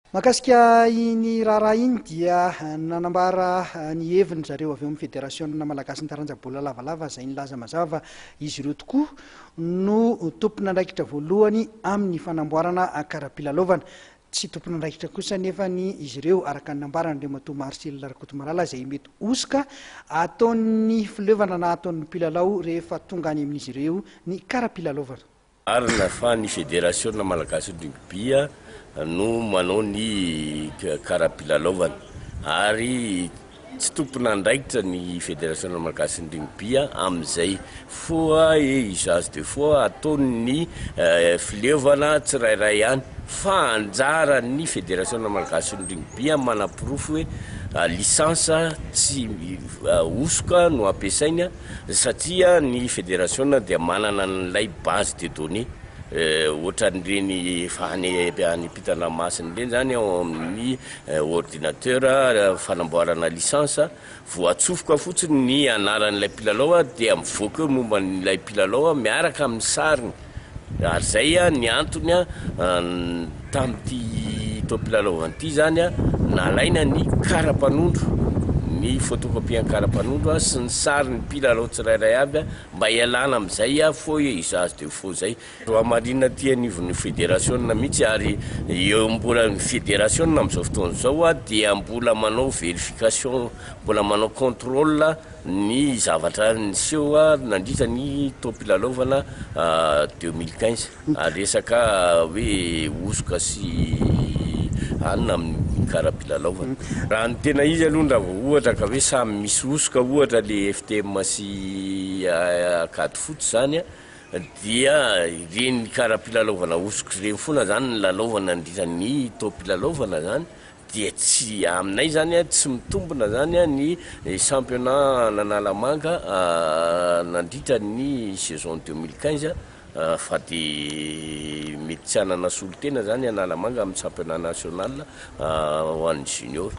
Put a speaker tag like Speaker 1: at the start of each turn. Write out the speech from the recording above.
Speaker 1: Mahakasika iny raharaha iny dia nanambara ny heviny zareo avy eo amin'ny fédération malagasy ny taranjam-bola lavalava izay nilaza mazava izy ireo tokoa no tompon'andraikitra voalohany amin'ny fanamboarana karapilalovana. Tsy tompon'andraikitra kosa nefa ny izy ireo araka ny nambarany Ramatoa Marcel Rakotomarala izay mety osika ataon'ny fileovana na ataon'ny mpilalao rehefa tonga any amin'izy ireo ny karapilalovana.
Speaker 2: Arina fa ny fédération malagasy rugby no manao ny karapilalovana ary tsy tompon'andraikitra ny fédération malagasy rugby amin'izay foa usage de fois ataon'ny fileovana tsirairay ihany fa anjara ny fédération malagasy rugby manapirofo hoe licence tsy osoka no ampiasaina satria ny fédération dia manana n'ilay base de données ohatran'ireny fanipitana masina ireny zany ao amin'ny ordinateur fanamboarana licence voatsofoka fotsiny ny anaran'ilay mpilalao dia mivoaka eo momba n'ilay mpilalao miaraka amin'ny sariny ary zay ny antony tamin'ity topilalovana ity zany nalaina ny karapanondro ny photocopie karapanondro sy ny sary ny mpilalao tsirairay avy mba ialana amin'izay fo usage de faux zay marina ty anivon'ny fédération mihitsy ary eo mbola ny fédération amin'izao fotoana zao dia mbola manao vérification mbola manao contrôle ny zavatra niseho nandritra ny topilalovana 2015 ary resaka hoe osoka sy anina amin'ny karapilalovana raha ny tena izy aloha raha vao ohatra ka hoe samy misy osoka ohatra le FTM sy akady fotsy zany dia ireny karapilalovana osoka ireny foana zany ny lalaovana nandritran'ny topilalovana zany dia tsy aminay zany tsy mitombona zany ny championnat n'Analamanga nandritra ny saison 2015 fa dia mety tsy hanana solotena zany Analamanga amin'ny championnat national ho an'ny junior.